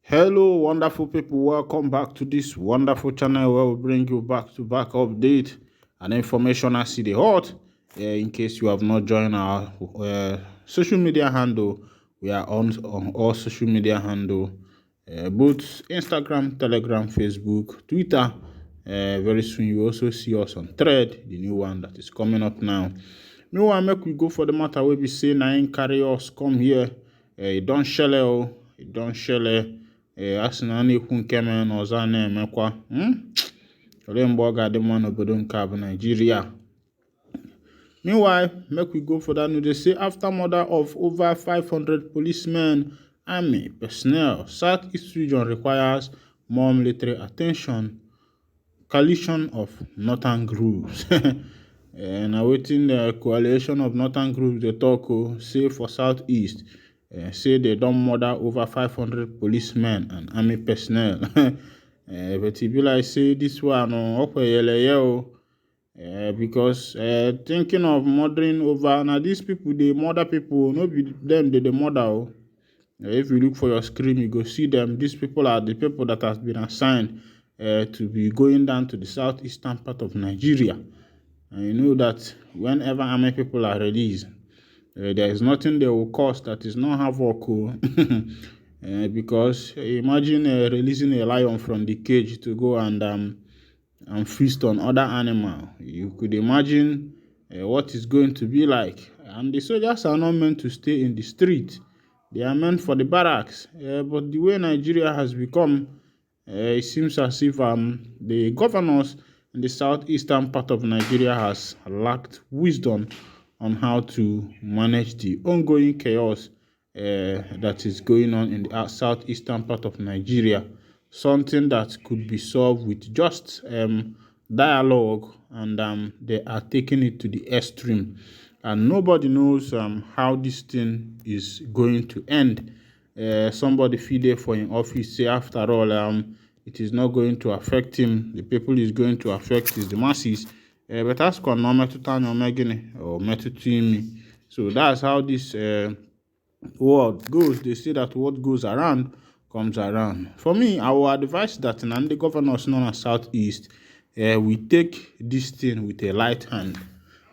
Hello, wonderful people. Welcome back to this wonderful channel where we bring you back to back update and information as the hot. In case you have not joined our social media handle, we are on all social media handle, both Instagram, Telegram, Facebook, Twitter. Very soon you also see us on Thread, the new one that is coming up now. Meanwhile, make we go for the matter where we say na carry us come here. It don't shell it don't shell asị na a na-ekwu nke mere na ọzọ a na-emekwa olee mgbe ọ ga-adị mma n'obodo nke a bụ Nigeria. Meanwhile, make we go for that news. They say after murder of over 500 policemen, army personnel, Southeast region requires more military attention. Coalition of northern groups. And awaiting the coalition of northern groups, they talk, say for Southeast, say they don't murder over 500 policemen and army personnel. But it be like say this one, because thinking of murdering over, now these people, they murder people, no be them, they murder. If you look for your screen, you go see them. These people are the people that has been assigned to be going down to the southeastern part of Nigeria. And you know that whenever army people are released, there is nothing they will cause that is not havoc. Because imagine releasing a lion from the cage to go and feast on other animals. You could imagine what it's going to be like. And the soldiers are not meant to stay in the street. They are meant for the barracks. But the way Nigeria has become, it seems as if the governors in the southeastern part of Nigeria has lacked wisdom on how to manage the ongoing chaos that is going on in the southeastern part of Nigeria. Something that could be solved with just dialogue, and they are taking it to the extreme. And nobody knows how this thing is going to end. Somebody feed there for in office say after all it is not going to affect him. The people is going to affect is the masses. But ask on no or me. So that's how this world goes. They say that what goes around comes around. For me, I will advise that in the governors known as Southeast, we take this thing with a light hand.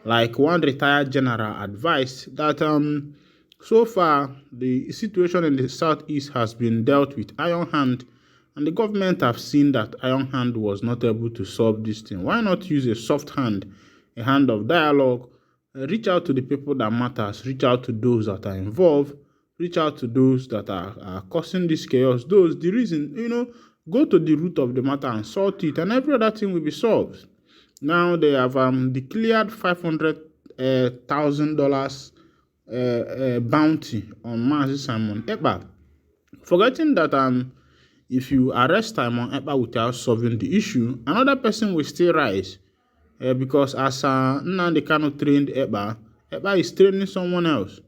Like one retired general advised that so far the situation in the Southeast has been dealt with iron hand, and the government have seen that iron hand was not able to solve this thing. Why not use a soft hand, a hand of dialogue? Reach out to the people that matters, reach out to those that are involved, reach out to those that are causing this chaos. Those, the reason, go to the root of the matter and sort it, and every other thing will be solved. Now they have declared $500,000 bounty on Mazi Simon Ekpa, forgetting that if you arrest Simon Ekpa without solving the issue, another person will still rise. Because as Nnamdi Kanu trained Ekpa is training someone else.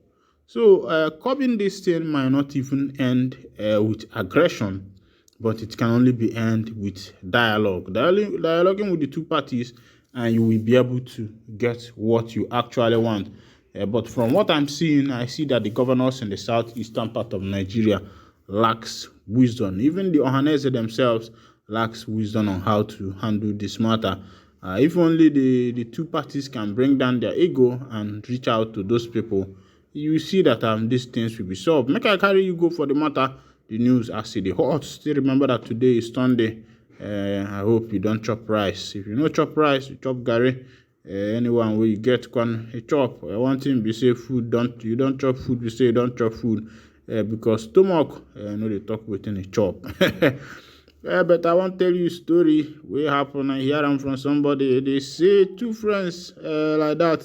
So curbing this thing might not even end with aggression, but it can only be end with dialogue. Dialoguing with the two parties, and you will be able to get what you actually want. But from what I'm seeing, I see that the governors in the southeastern part of Nigeria lacks wisdom. Even the Ohaneze themselves lacks wisdom on how to handle this matter. If only the two parties can bring down their ego and reach out to those people, you see that these things will be solved. Make I carry you go for the matter, the news as the hot. Still remember that today is Sunday. I hope you don't chop rice. If you no chop rice, you chop Gary. Anyone where you get a chop. One thing be say food you don't chop food. We say you don't chop food because stomach no they talk within a chop. But I want to tell you a story. What happened? I hear them from somebody. They say two friends like that.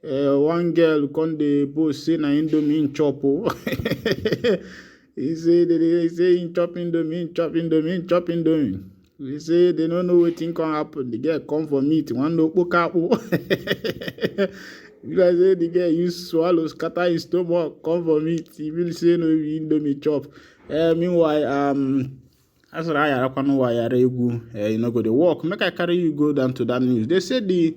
One girl come the both say na indomie in chop. He say they say in chop indomie. They say they don't know what thing can happen. The girl come for meat. One no poke up. You guys say the girl use swallow scatter his stomach. Come for meat. He will say no indomie chop. Meanwhile that's why I don't know why you know go to work. Make I carry you go down to that news. They said the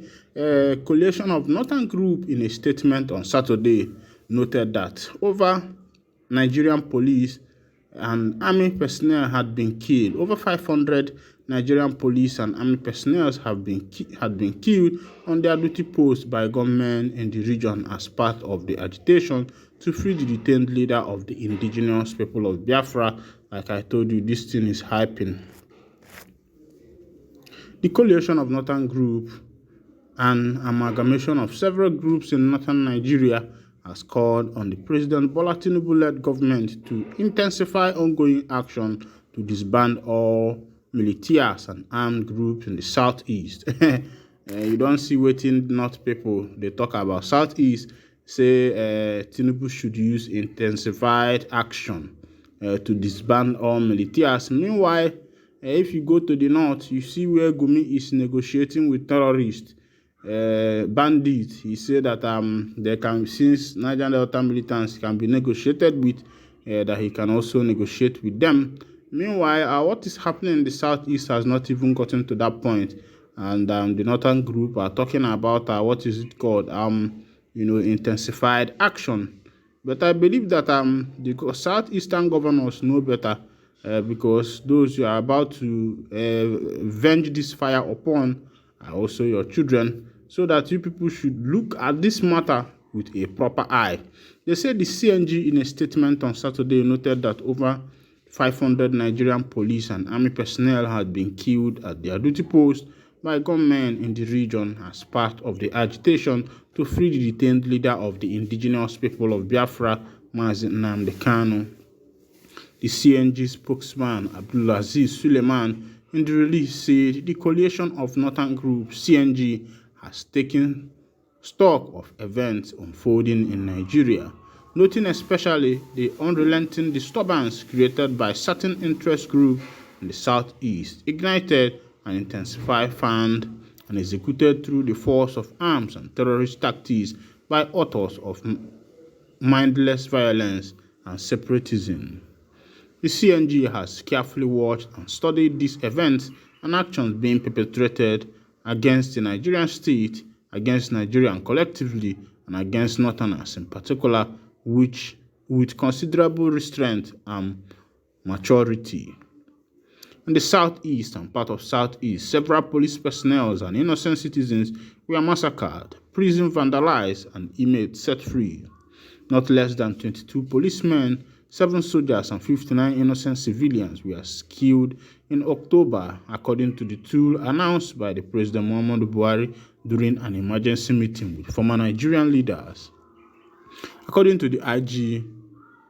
coalition of Northern Group in a statement on Saturday noted that over Nigerian police and army personnel had been killed. Over 500 Nigerian police and army personnel had been killed on their duty posts by gunmen in the region as part of the agitation to free the detained leader of the indigenous people of Biafra. Like I told you, this thing is hyping. The coalition of Northern Group, an amalgamation of several groups in northern Nigeria, has called on the President Bola Tinubu-led government to intensify ongoing action to disband all militias and armed groups in the southeast. You don't see wetin North people they talk about. Southeast say Tinubu should use intensified action to disband all militias. Meanwhile, if you go to the north, you see where Gumi is negotiating with terrorists, bandits. He said that they can, since Niger Delta militants can be negotiated with, that he can also negotiate with them. Meanwhile, what is happening in the southeast has not even gotten to that point, and the northern group are talking about what is it called, intensified action. But I believe that the southeastern governors know better, because those you are about to venge this fire upon are also your children, so that you people should look at this matter with a proper eye. They said the CNG in a statement on Saturday noted that over 500 Nigerian police and army personnel had been killed at their duty post by gunmen in the region as part of the agitation to free the detained leader of the indigenous people of Biafra, Mazi Nnamdi Kanu. The CNG spokesman Abdulaziz Suleiman in the release said the coalition of Northern Group CNG has taken stock of events unfolding in Nigeria, noting especially the unrelenting disturbance created by certain interest groups in the southeast, ignited and intensified, fanned and executed through the force of arms and terrorist tactics by authors of mindless violence and separatism. The CNG has carefully watched and studied these events and actions being perpetrated against the Nigerian state, against Nigerians collectively, and against Northerners in particular, which with considerable restraint and maturity. In the southeast and part of southeast, several police personnel and innocent citizens were massacred, prison vandalized, and inmates set free. Not less than 22 policemen, 7 soldiers, and 59 innocent civilians were killed in October, according to the tool announced by the President Muhammadu Buhari during an emergency meeting with former Nigerian leaders. According to the IG,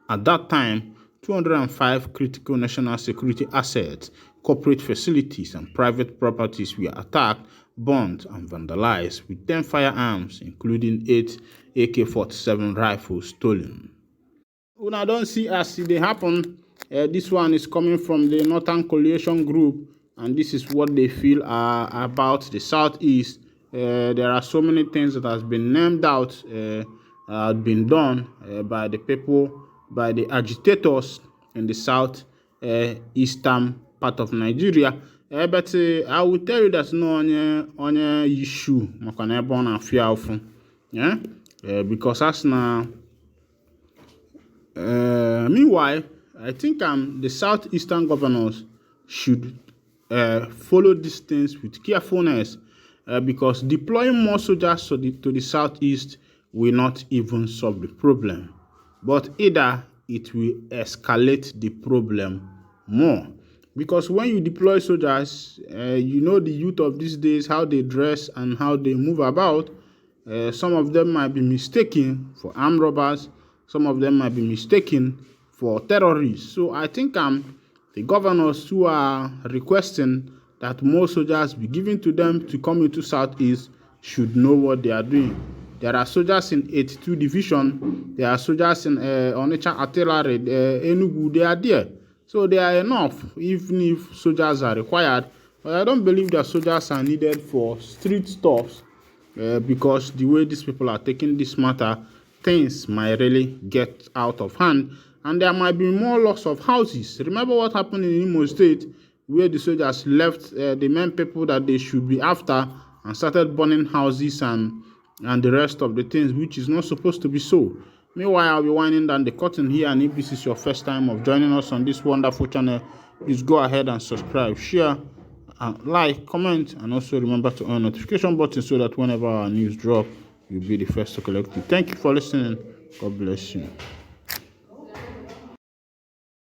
at that time, 205 critical national security assets, corporate facilities, and private properties were attacked, burnt, and vandalized, with 10 firearms, including 8 AK-47 rifles, stolen. Una don't see as they happen. This one is coming from the Northern Coalition Group, and this is what they feel about the Southeast. There are so many things that has been named out, been done by the people, by the agitators in the south eastern part of Nigeria. But I will tell you that no on issue makana ebe na afia ofu. Yeah? Because as na meanwhile, I think the southeastern governors should follow these things with carefulness, because deploying more soldiers to the southeast will not even solve the problem, but either it will escalate the problem more. Because when you deploy soldiers, you know the youth of these days, how they dress and how they move about. Some of them might be mistaken for armed robbers. Some of them might be mistaken for terrorists. So I think the governors who are requesting that more soldiers be given to them to come into Southeast should know what they are doing. There are soldiers in 82 Division. There are soldiers in Onitsha Artillery, Enugu. They are there. So they are enough, even if soldiers are required. But I don't believe that soldiers are needed for street stuffs, because the way these people are taking this matter, things might really get out of hand, and there might be more loss of houses. Remember what happened in Imo State, where the soldiers left the main people that they should be after and started burning houses and the rest of the things, which is not supposed to be so. Meanwhile, I'll be winding down the curtain here, and if this is your first time of joining us on this wonderful channel, please go ahead and subscribe, share, like, comment, and also remember to on notification button so that whenever our news drop, you'll be the first to collect it. Thank you for listening. God bless you.